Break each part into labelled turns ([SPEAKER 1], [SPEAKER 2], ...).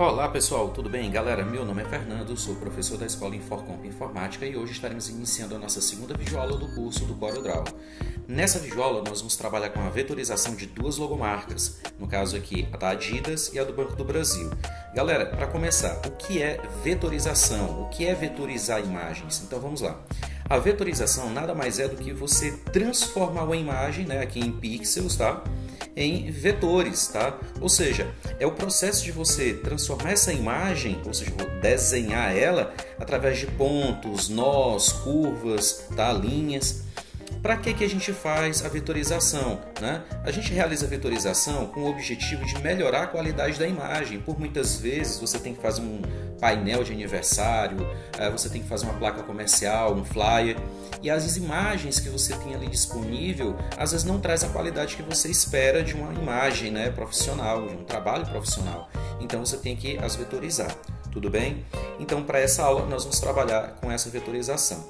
[SPEAKER 1] Olá pessoal, tudo bem? Galera, meu nome é Fernando, sou professor da Escola Inforcomp Informática e hoje estaremos iniciando a nossa segunda videoaula do curso do CorelDRAW. Nessa videoaula nós vamos trabalhar com a vetorização de duas logomarcas, no caso aqui a da Adidas e a do Banco do Brasil. Galera, para começar, o que é vetorização? O que é vetorizar imagens? Então vamos lá. A vetorização nada mais é do que você transformar uma imagem, aqui em pixels, tá? Em vetores, tá? Ou seja, é o processo de você transformar essa imagem, ou seja, desenhar ela através de pontos, nós, curvas, tá? Linhas. Para que a gente faz a vetorização? A gente realiza a vetorização com o objetivo de melhorar a qualidade da imagem. Por muitas vezes você tem que fazer um painel de aniversário, você tem que fazer uma placa comercial, um flyer, e as imagens que você tem ali disponível às vezes não traz a qualidade que você espera de uma imagem profissional, de um trabalho profissional. Então você tem que as vetorizar, tudo bem? Então para essa aula nós vamos trabalhar com essa vetorização.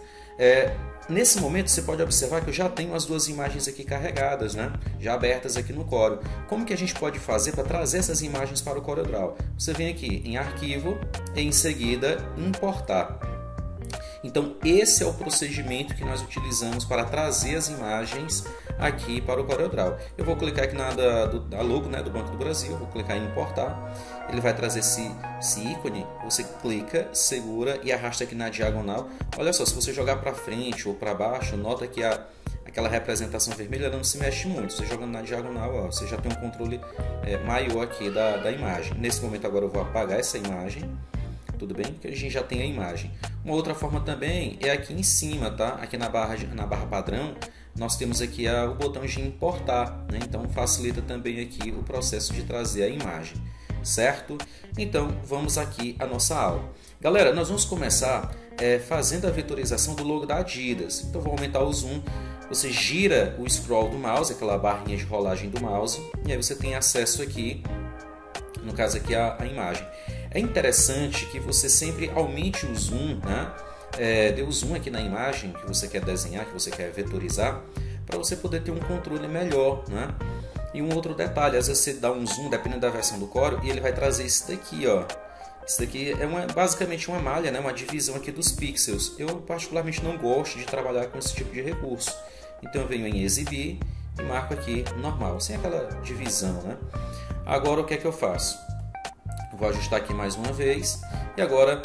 [SPEAKER 1] Nesse momento você pode observar que eu já tenho as duas imagens aqui carregadas, já abertas aqui no Corel. Como que a gente pode fazer para trazer essas imagens para o CorelDRAW? Você vem aqui em Arquivo e em seguida Importar. Então esse é o procedimento que nós utilizamos para trazer as imagens aqui para o CorelDRAW. Eu vou clicar aqui na da logo do Banco do Brasil, vou clicar em Importar. Ele vai trazer esse ícone, você clica, segura e arrasta aqui na diagonal. Olha só, se você jogar para frente ou para baixo, nota que aquela representação vermelha não se mexe muito. Você jogando na diagonal, você já tem um controle maior aqui da imagem. Nesse momento agora eu vou apagar essa imagem. Tudo bem? Porque a gente já tem a imagem. Uma outra forma também é aqui em cima, tá? Aqui na barra padrão, nós temos aqui o botão de importar, Então facilita também aqui o processo de trazer a imagem, certo? Então vamos aqui à nossa aula. Galera, nós vamos começar fazendo a vetorização do logo da Adidas. Então vou aumentar o zoom. Você gira o scroll do mouse, aquela barrinha de rolagem do mouse, e aí você tem acesso aqui, no caso aqui a imagem. É interessante que você sempre aumente o zoom, dê o zoom aqui na imagem que você quer desenhar, que você quer vetorizar, para você poder ter um controle melhor, E um outro detalhe, às vezes você dá um zoom, dependendo da versão do Corel, e ele vai trazer isso daqui, ó. Isso daqui é basicamente uma malha, uma divisão aqui dos pixels. Eu particularmente não gosto de trabalhar com esse tipo de recurso. Então eu venho em Exibir e marco aqui normal, sem aquela divisão, Agora o que é que eu faço? Vou ajustar aqui mais uma vez. E agora,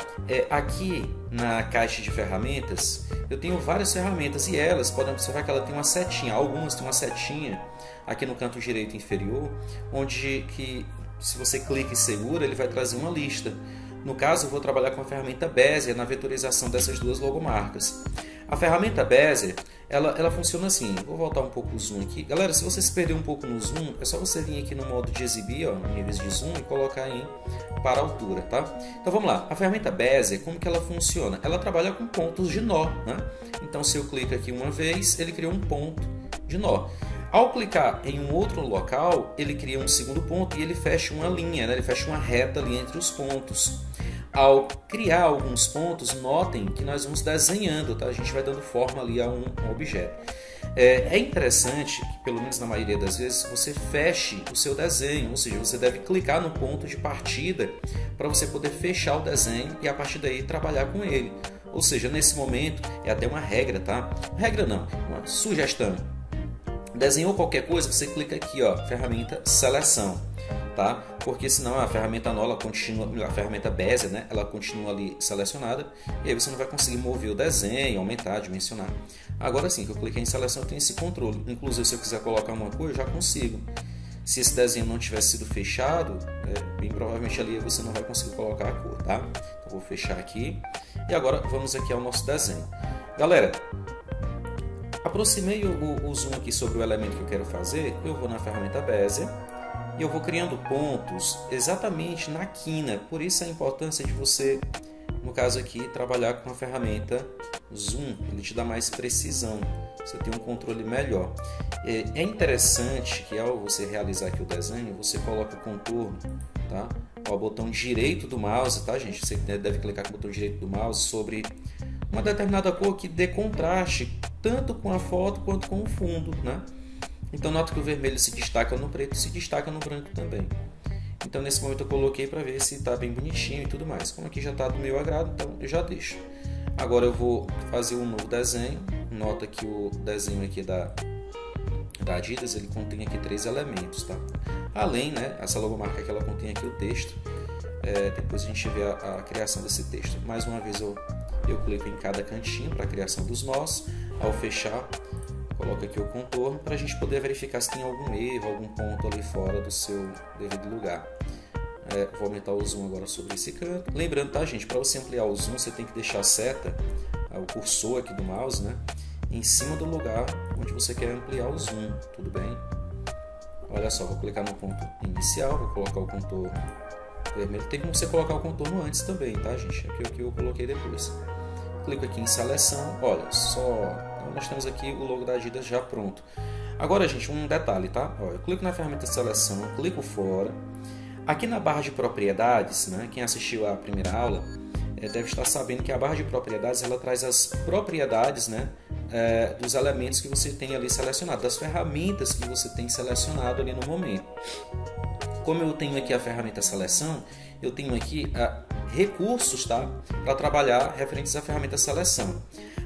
[SPEAKER 1] aqui na caixa de ferramentas, eu tenho várias ferramentas e elas, podem observar que ela tem uma setinha. Algumas têm uma setinha aqui no canto direito inferior, onde se você clica e segura, ele vai trazer uma lista. No caso, eu vou trabalhar com a ferramenta Bezier na vetorização dessas duas logomarcas. A ferramenta Bezier, ela funciona assim. Vou voltar um pouco o zoom aqui. Galera, se você se perder um pouco no zoom, é só você vir aqui no modo de exibir, níveis de zoom, e colocar em para altura, tá? Então vamos lá. A ferramenta Bezier, como que ela funciona? Ela trabalha com pontos de nó, Então se eu clico aqui uma vez, ele cria um ponto de nó. Ao clicar em um outro local, ele cria um segundo ponto e ele fecha uma linha, ele fecha uma reta ali entre os pontos. Ao criar alguns pontos, notem que nós vamos desenhando, tá? A gente vai dando forma ali a um objeto. É interessante que, pelo menos na maioria das vezes, você feche o seu desenho, ou seja, você deve clicar no ponto de partida para você poder fechar o desenho e a partir daí trabalhar com ele. Ou seja, nesse momento, é até uma regra, tá? Regra não, uma sugestão. Desenhou qualquer coisa, você clica aqui, ferramenta Seleção. Tá? Porque senão a ferramenta nó, a ferramenta Bezier, ela continua ali selecionada e aí você não vai conseguir mover o desenho, aumentar, dimensionar. Agora sim, que eu cliquei em seleção, eu tenho esse controle. Inclusive, se eu quiser colocar uma cor, eu já consigo. Se esse desenho não tivesse sido fechado, bem provavelmente ali você não vai conseguir colocar a cor, tá? Então, vou fechar aqui e agora vamos aqui ao nosso desenho. Galera, aproximei o zoom aqui sobre o elemento que eu quero fazer, eu vou na ferramenta Bezier e eu vou criando pontos exatamente na quina. Por isso a importância de você, no caso aqui, trabalhar com a ferramenta Zoom. Ele te dá mais precisão, você tem um controle melhor. É interessante que ao você realizar aqui o desenho, você coloca o contorno, tá? O botão direito do mouse, tá, gente? Você deve clicar com o botão direito do mouse sobre uma determinada cor que dê contraste tanto com a foto quanto com o fundo, Então nota que o vermelho se destaca no preto e se destaca no branco também. Então nesse momento eu coloquei para ver se está bem bonitinho e tudo mais. Como aqui já está do meu agrado, então eu já deixo. Agora eu vou fazer um novo desenho. Nota que o desenho aqui da Adidas, ele contém aqui 3 elementos, tá? Além, né, essa logomarca que ela contém aqui o texto. Depois a gente vê a criação desse texto. Mais uma vez eu clico em cada cantinho para a criação dos nós. Ao fechar, coloco aqui o contorno para a gente poder verificar se tem algum erro, algum ponto ali fora do seu devido lugar. Vou aumentar o zoom agora sobre esse canto. Lembrando, tá, gente, para você ampliar o zoom, você tem que deixar a seta, o cursor aqui do mouse, né, em cima do lugar onde você quer ampliar o zoom, tudo bem? Olha só, vou clicar no ponto inicial, vou colocar o contorno vermelho. Tem como você colocar o contorno antes também, tá, gente? Aqui é o que eu coloquei depois. Clico aqui em seleção, olha só, então nós temos aqui o logo da Adidas já pronto. Agora, gente, um detalhe, tá? Olha, eu clico na ferramenta seleção, clico fora. Aqui na barra de propriedades, né, quem assistiu à primeira aula deve estar sabendo que a barra de propriedades ela traz as propriedades, né, dos elementos que você tem ali selecionado, das ferramentas que você tem selecionado ali no momento. Como eu tenho aqui a ferramenta seleção, eu tenho aqui recursos, tá, para trabalhar referentes à ferramenta seleção.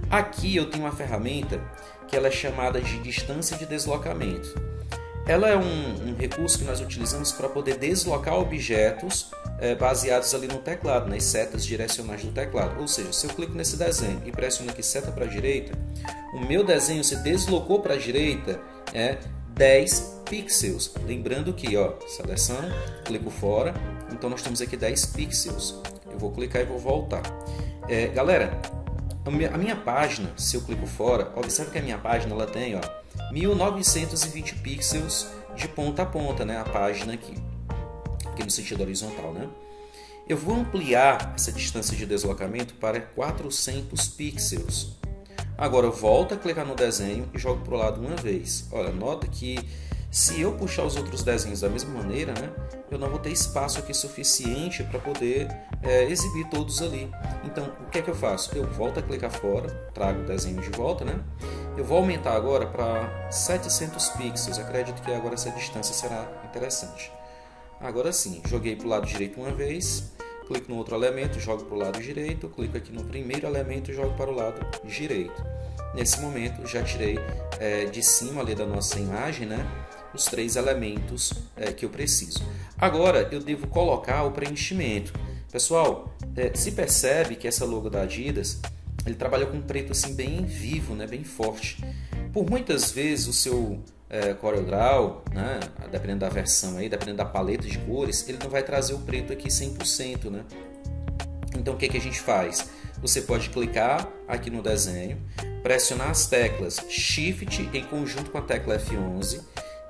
[SPEAKER 1] Aqui eu tenho uma ferramenta que ela é chamada de distância de deslocamento. Ela é um recurso que nós utilizamos para poder deslocar objetos baseados ali no teclado, nas setas direcionais do teclado. Ou seja, se eu clico nesse desenho e pressiono aqui seta para a direita, o meu desenho se deslocou para a direita 10 pixels. Lembrando que, ó, seleção, clico fora, então nós temos aqui 10 pixels. Eu vou clicar e vou voltar. Galera, a minha página, se eu clico fora, observe que a minha página ela tem, ó, 1920 pixels de ponta a ponta, né? A página aqui no sentido horizontal, né? Eu vou ampliar essa distância de deslocamento para 400 pixels. Agora eu volto a clicar no desenho e jogo para o lado uma vez. Olha, nota que se eu puxar os outros desenhos da mesma maneira, né, eu não vou ter espaço aqui suficiente para poder exibir todos ali. Então, o que é que eu faço? Eu volto a clicar fora, trago o desenho de volta, né? Eu vou aumentar agora para 700 pixels. Acredito que agora essa distância será interessante. Agora sim, joguei para o lado direito uma vez, clico no outro elemento, jogo para o lado direito, clico aqui no primeiro elemento e jogo para o lado direito. Nesse momento, já tirei de cima ali da nossa imagem, né, os 3 elementos que eu preciso. Agora, eu devo colocar o preenchimento. Pessoal, se percebe que essa logo da Adidas, ele trabalha com um preto assim bem vivo, né, bem forte. Por muitas vezes o seu CorelDRAW, né, dependendo da versão aí, dependendo da paleta de cores, ele não vai trazer o preto aqui 100%, né? Então o que a gente faz? Você pode clicar aqui no desenho, pressionar as teclas Shift em conjunto com a tecla F11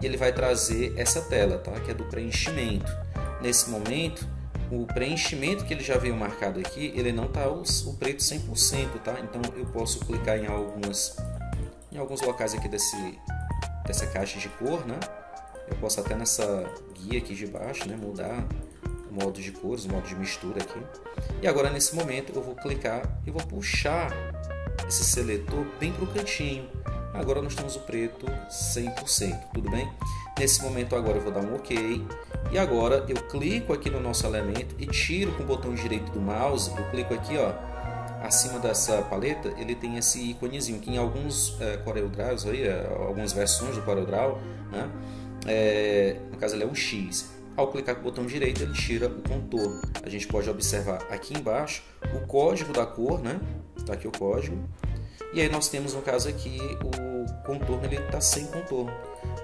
[SPEAKER 1] e ele vai trazer essa tela, tá? Que é do preenchimento. Nesse momento, o preenchimento que ele já veio marcado aqui, ele não está o preto 100%, tá? Então eu posso clicar em alguns locais aqui dessa caixa de cor, né? Eu posso até nessa guia aqui de baixo, né, mudar o modo de cores, o modo de mistura aqui. E agora nesse momento eu vou clicar e vou puxar esse seletor bem para o cantinho. Agora nós temos o preto 100%, tudo bem? Nesse momento agora eu vou dar um OK. E agora eu clico aqui no nosso elemento e tiro com o botão direito do mouse. Eu clico aqui, ó, acima dessa paleta, ele tem esse íconezinho que em alguns CorelDRAWs, algumas versões do CorelDRAW, né, no caso ele é um X. Ao clicar com o botão direito, ele tira o contorno. A gente pode observar aqui embaixo o código da cor, né? Tá aqui o código. E aí nós temos, no caso aqui, o contorno, ele está sem contorno.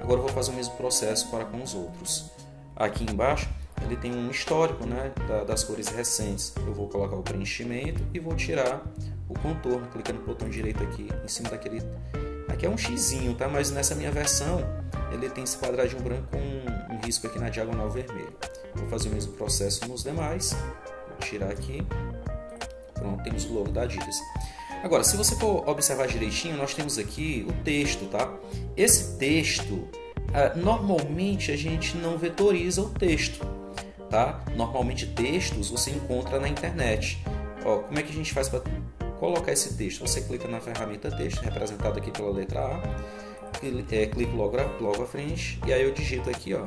[SPEAKER 1] Agora eu vou fazer o mesmo processo para com os outros. Aqui embaixo, ele tem um histórico, né, das cores recentes. Eu vou colocar o preenchimento e vou tirar o contorno, clicando no botão direito aqui, em cima daquele... Aqui é um xizinho, tá? Mas nessa minha versão, ele tem esse quadradinho branco com um risco aqui na diagonal vermelha. Vou fazer o mesmo processo nos demais. Vou tirar aqui. Pronto, temos o logo da Adidas. Agora, se você for observar direitinho, nós temos aqui o texto, tá? Esse texto, normalmente a gente não vetoriza o texto, tá? Normalmente textos você encontra na internet. Ó, como é que a gente faz para colocar esse texto? Você clica na ferramenta texto, representada aqui pela letra A, clico logo à frente, e aí eu digito aqui, ó,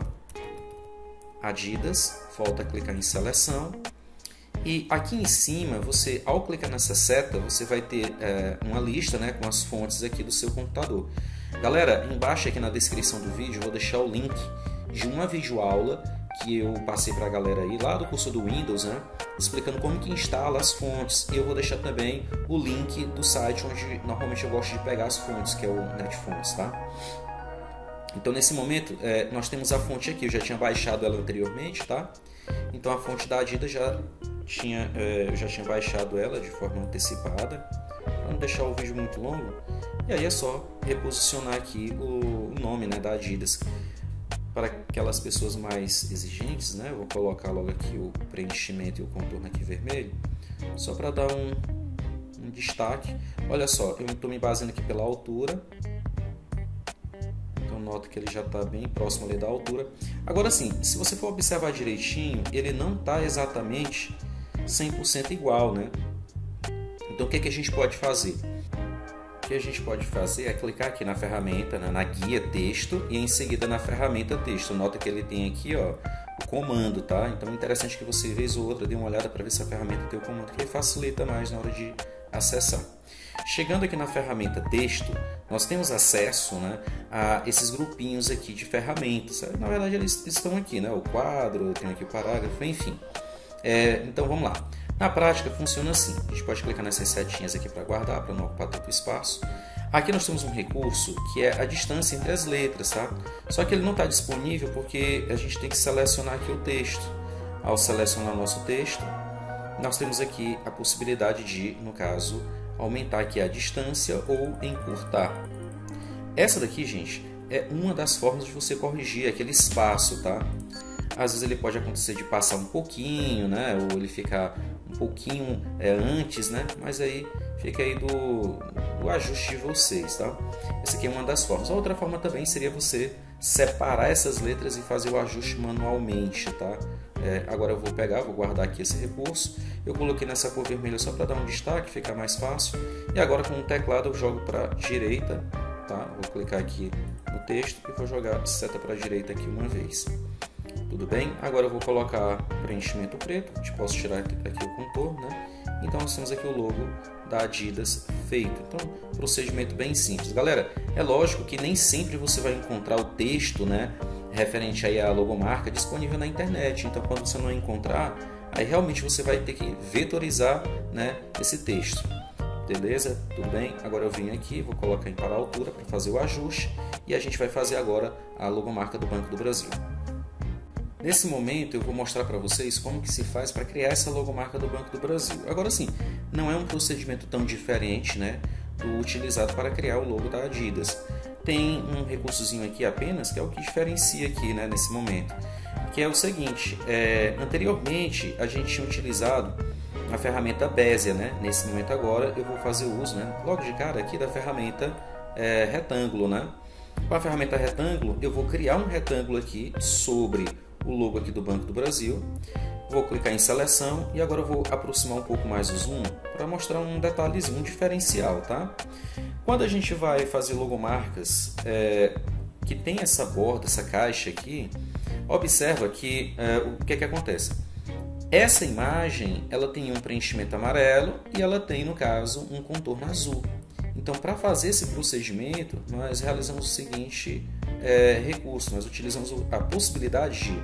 [SPEAKER 1] Adidas, volta a clicar em seleção. E aqui em cima, você, ao clicar nessa seta, você vai ter uma lista, né, com as fontes aqui do seu computador. Galera, embaixo aqui na descrição do vídeo eu vou deixar o link de uma videoaula que eu passei para a galera aí lá do curso do Windows, né, explicando como que instala as fontes. E eu vou deixar também o link do site onde normalmente eu gosto de pegar as fontes, que é o Netfontes, tá? Então nesse momento nós temos a fonte aqui, eu já tinha baixado ela anteriormente, tá? Então a fonte da Adidas eu já tinha baixado ela de forma antecipada, para não deixar o vídeo muito longo. E aí é só reposicionar aqui o nome, né, da Adidas. Para aquelas pessoas mais exigentes, né, eu vou colocar logo aqui o preenchimento e o contorno aqui vermelho, só para dar um destaque. Olha só, eu estou me baseando aqui pela altura. Nota que ele já está bem próximo ali da altura. Agora sim, se você for observar direitinho, ele não está exatamente 100% igual, né? Então o que a gente pode fazer? O que a gente pode fazer é clicar aqui na ferramenta, né, na guia texto, e em seguida na ferramenta texto. Nota que ele tem aqui, ó, o comando, tá? Então é interessante que você, vez ou outra, dê uma olhada para ver se a ferramenta tem o comando, que facilita mais na hora de acessar. Chegando aqui na ferramenta texto, nós temos acesso, né, a esses grupinhos aqui de ferramentas. Na verdade eles estão aqui, né, o quadro, tem aqui o parágrafo, enfim. Então vamos lá. Na prática funciona assim, a gente pode clicar nessas setinhas aqui para guardar, para não ocupar tanto espaço. Aqui nós temos um recurso que é a distância entre as letras, tá? Só que ele não está disponível porque a gente tem que selecionar aqui o texto. Ao selecionar o nosso texto, nós temos aqui a possibilidade de, no caso, aumentar aqui a distância ou encurtar. Essa daqui, gente, é uma das formas de você corrigir aquele espaço, tá? Às vezes ele pode acontecer de passar um pouquinho, né? Ou ele ficar um pouquinho antes, né? Mas aí fica aí do ajuste de vocês, tá? Essa aqui é uma das formas. A outra forma também seria você separar essas letras e fazer o ajuste manualmente, tá? Agora eu vou guardar aqui esse recurso. Eu coloquei nessa cor vermelha só para dar um destaque, ficar mais fácil. E agora com o teclado eu jogo para a direita, tá? Vou clicar aqui no texto e vou jogar seta para a direita aqui uma vez. Tudo bem? Agora eu vou colocar preenchimento preto. A gente pode tirar aqui o contorno, né? Então nós temos aqui o logo da Adidas feito. Então, procedimento bem simples. Galera, é lógico que nem sempre você vai encontrar o texto, né, referente aí à logomarca disponível na internet. Então, quando você não encontrar, aí realmente você vai ter que vetorizar, né, esse texto. Beleza? Tudo bem? Agora eu venho aqui, vou colocar em para a altura para fazer o ajuste e a gente vai fazer agora a logomarca do Banco do Brasil. Nesse momento eu vou mostrar para vocês como que se faz para criar essa logomarca do Banco do Brasil. Agora sim, não é um procedimento tão diferente, né, do utilizado para criar o logo da Adidas. Tem um recursozinho aqui apenas, que é o que diferencia aqui, né, nesse momento, que é o seguinte, anteriormente a gente tinha utilizado a ferramenta Bezier, né? Nesse momento agora eu vou fazer uso, né, logo de cara aqui da ferramenta retângulo, né? Com a ferramenta retângulo eu vou criar um retângulo aqui sobre o logo aqui do Banco do Brasil. Vou clicar em seleção e agora eu vou aproximar um pouco mais o zoom para mostrar um detalhezinho, um diferencial, tá? Quando a gente vai fazer logomarcas que tem essa borda, essa caixa aqui, observa que o que acontece? Essa imagem ela tem um preenchimento amarelo e ela tem, no caso, um contorno azul. Então, para fazer esse procedimento, nós realizamos o seguinte recurso. Nós utilizamos a possibilidade de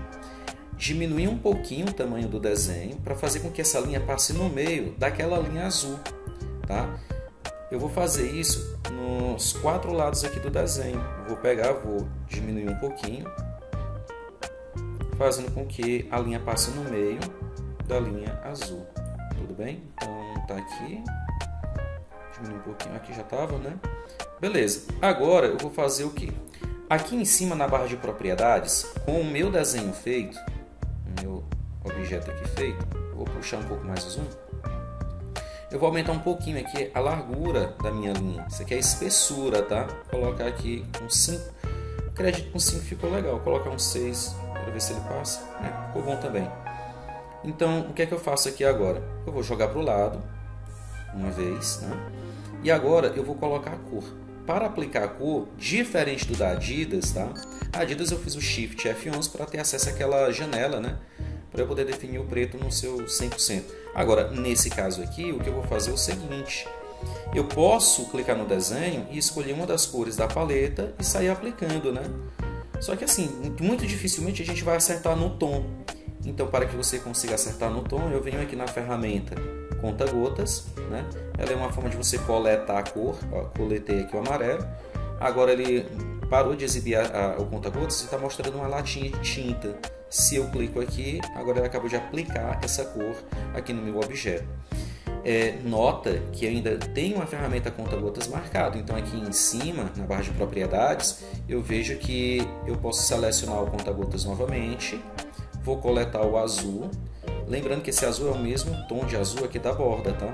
[SPEAKER 1] diminuir um pouquinho o tamanho do desenho para fazer com que essa linha passe no meio daquela linha azul, tá? Eu vou fazer isso nos 4 lados aqui do desenho. Vou diminuir um pouquinho, fazendo com que a linha passe no meio da linha azul. Tudo bem? Então tá aqui. Diminuir um pouquinho, aqui já estava, né? Beleza. Agora eu vou fazer o que? Aqui em cima na barra de propriedades, com o meu desenho feito, o meu objeto aqui feito, eu vou puxar um pouco mais o zoom. Eu vou aumentar um pouquinho aqui a largura da minha linha. Isso aqui é a espessura, tá? Vou colocar aqui um 5. Acredito que com 5 ficou legal. Vou colocar um 6 para ver se ele passa. Ficou bom também. Então, o que é que eu faço aqui agora? Eu vou jogar para o lado, uma vez, né? E agora eu vou colocar a cor. para aplicar a cor, diferente do da Adidas, tá? A Adidas eu fiz o Shift F11 para ter acesso àquela janela, né? Para eu poder definir o preto no seu 100%. Agora, nesse caso aqui, o que eu vou fazer é o seguinte. Eu posso clicar no desenho e escolher uma das cores da paleta e sair aplicando, né? Só que assim, muito dificilmente a gente vai acertar no tom. Então, para que você consiga acertar no tom, eu venho aqui na ferramenta conta-gotas, né? Ela é uma forma de você coletar a cor. Ó, coletei aqui o amarelo. Agora ele parou de exibir o conta-gotas e está mostrando uma latinha de tinta. Se eu clico aqui, agora ele acabou de aplicar essa cor aqui no meu objeto. Nota que ainda tem uma ferramenta conta-gotas marcado. Então aqui em cima, na barra de propriedades, eu vejo que eu posso selecionar o conta-gotas novamente. Vou coletar o azul. Lembrando que esse azul é o mesmo tom de azul aqui da borda, tá?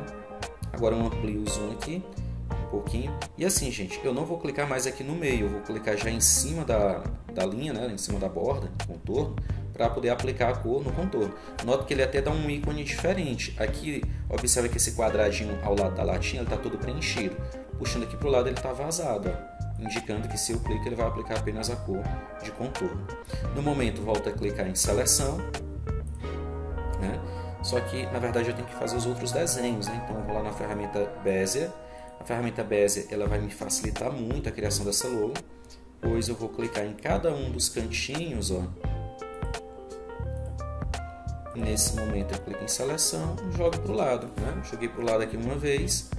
[SPEAKER 1] Agora eu amplio o zoom aqui um pouquinho. E assim, gente, eu não vou clicar mais aqui no meio. Eu vou clicar já em cima da linha, né? Em cima da borda, contorno, para poder aplicar a cor no contorno. Nota que ele até dá um ícone diferente. Aqui, observa que esse quadradinho ao lado da latinha está todo preenchido. Puxando aqui para o lado ele está vazado, ó, indicando que se eu clico ele vai aplicar apenas a cor de contorno. No momento, volto a clicar em seleção, né? Só que, na verdade, eu tenho que fazer os outros desenhos, né? Então, eu vou lá na ferramenta Bezier. A ferramenta Bezier ela vai me facilitar muito a criação dessa logo, pois eu vou clicar em cada um dos cantinhos, ó. Nesse momento eu clico em seleção e jogo para o lado, né? Joguei para o lado aqui uma vez.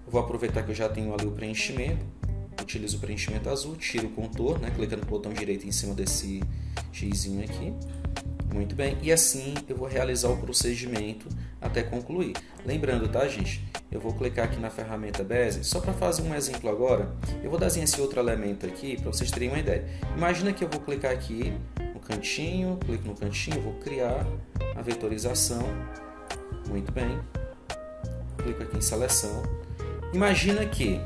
[SPEAKER 1] Vou aproveitar que eu já tenho ali o preenchimento. Utilizo o preenchimento azul, tiro o contorno, né? Clicando no botão direito em cima desse xizinho aqui. Muito bem, e assim eu vou realizar o procedimento até concluir. Lembrando, tá, gente? Eu vou clicar aqui na ferramenta Bezier, só para fazer um exemplo agora. Eu vou desenhar esse outro elemento aqui para vocês terem uma ideia. Imagina que eu vou clicar aqui no cantinho, clico no cantinho, vou criar a vetorização. Muito bem. Clico aqui em seleção. Imagina que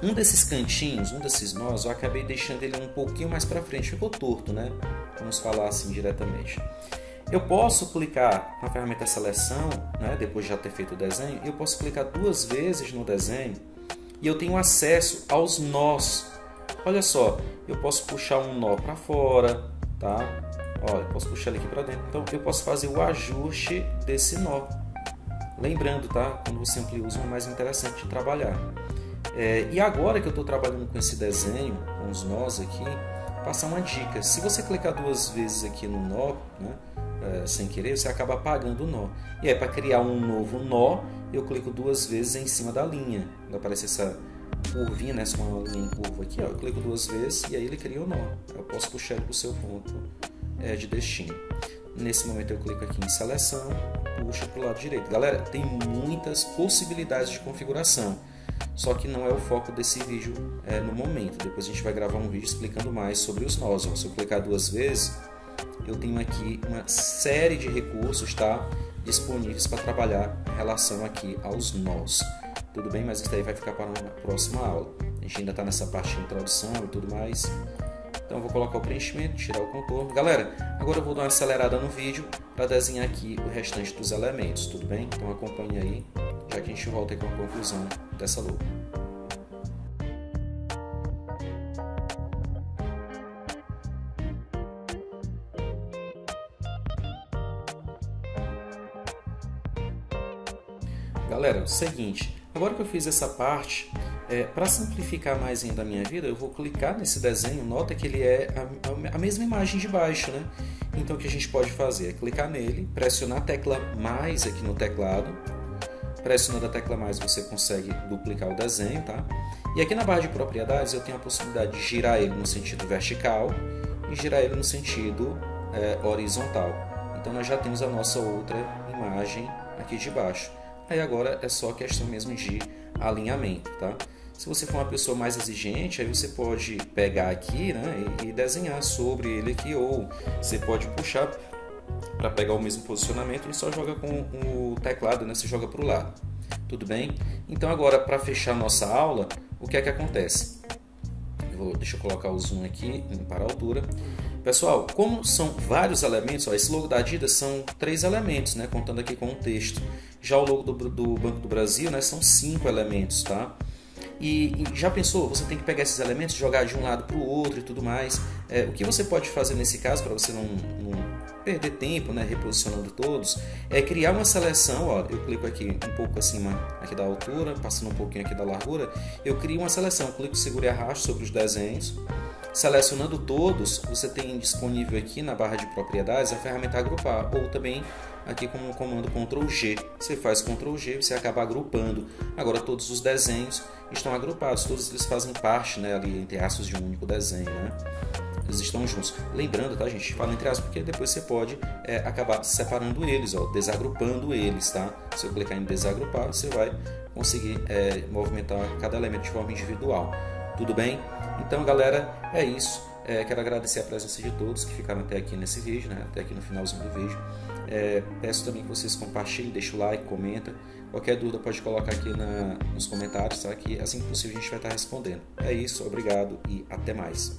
[SPEAKER 1] um desses cantinhos, um desses nós, eu acabei deixando ele um pouquinho mais para frente, ficou torto, né? Vamos falar assim diretamente. Eu posso clicar na ferramenta seleção, né? Depois de já ter feito o desenho, eu posso clicar duas vezes no desenho e eu tenho acesso aos nós. Olha só, eu posso puxar um nó para fora, tá? Olha, eu posso puxar ele aqui para dentro. Então eu posso fazer o ajuste desse nó. Lembrando, tá? Quando você amplia o zoom é mais interessante de trabalhar. E agora que eu estou trabalhando com esse desenho, com os nós aqui, passar uma dica. Se você clicar duas vezes aqui no nó, né, sem querer, você acaba apagando o nó. E aí, para criar um novo nó, eu clico duas vezes em cima da linha. Vai aparecer essa curvinha, né, uma linha em curva aqui. Ó, eu clico duas vezes e aí ele cria o nó. Eu posso puxar ele para o seu ponto de destino. Nesse momento eu clico aqui em seleção, puxo para o lado direito. Galera, tem muitas possibilidades de configuração. Só que não é o foco desse vídeo no momento. Depois a gente vai gravar um vídeo explicando mais sobre os nós. Se eu clicar duas vezes, eu tenho aqui uma série de recursos, tá, disponíveis para trabalhar em relação aqui aos nós. Tudo bem? Mas isso daí vai ficar para uma próxima aula. A gente ainda está nessa parte de introdução e tudo mais. Então eu vou colocar o preenchimento, tirar o contorno. Galera, agora eu vou dar uma acelerada no vídeo para desenhar aqui o restante dos elementos. Tudo bem? Então acompanhe aí, já que a gente volta aí com a conclusão dessa logo. Galera, é o seguinte, agora que eu fiz essa parte, para simplificar mais ainda a minha vida, eu vou clicar nesse desenho. Nota que ele é a mesma imagem de baixo, né? Então o que a gente pode fazer é clicar nele, pressionar a tecla mais aqui no teclado. Pressionando a tecla mais você consegue duplicar o desenho, tá? E aqui na barra de propriedades eu tenho a possibilidade de girar ele no sentido vertical e girar ele no sentido horizontal. Então nós já temos a nossa outra imagem aqui de baixo. Aí agora é só questão mesmo de alinhamento, tá? Se você for uma pessoa mais exigente, aí você pode pegar aqui, né, e desenhar sobre ele aqui, ou você pode puxar para pegar o mesmo posicionamento e só joga com o teclado, né? Você joga para o lado. Tudo bem? Então agora, para fechar nossa aula, o que é que acontece? Deixa eu colocar o zoom aqui para a altura. Pessoal, como são vários elementos, ó, esse logo da Adidas são 3 elementos, né? Contando aqui com o texto. Já o logo do Banco do Brasil, né, são 5 elementos, tá? E já pensou, você tem que pegar esses elementos, jogar de um lado para o outro e tudo mais. O que você pode fazer nesse caso, para você não perder tempo, né, reposicionando todos, é criar uma seleção. Ó, eu clico aqui um pouco acima aqui da altura, passando um pouquinho aqui da largura, eu crio uma seleção, clico, seguro e arrasto sobre os desenhos. Selecionando todos, você tem disponível aqui na barra de propriedades a ferramenta agrupar, ou também aqui com o comando Ctrl G. Você faz Ctrl G, você acaba agrupando. Agora todos os desenhos estão agrupados, todos eles fazem parte, né, ali entre aspas, de um único desenho, né? Eles estão juntos. Lembrando, tá, gente? Fala entre aspas porque depois você pode acabar separando eles, ó, desagrupando eles, tá? Se eu clicar em desagrupar, você vai conseguir movimentar cada elemento de forma individual. Tudo bem? Então, galera, é isso. Quero agradecer a presença de todos que ficaram até aqui nesse vídeo, né? Até aqui no finalzinho do vídeo. Peço também que vocês compartilhem, deixem o like, comenta. Qualquer dúvida pode colocar aqui nos comentários, tá? Que assim que possível a gente vai estar respondendo. É isso, obrigado e até mais.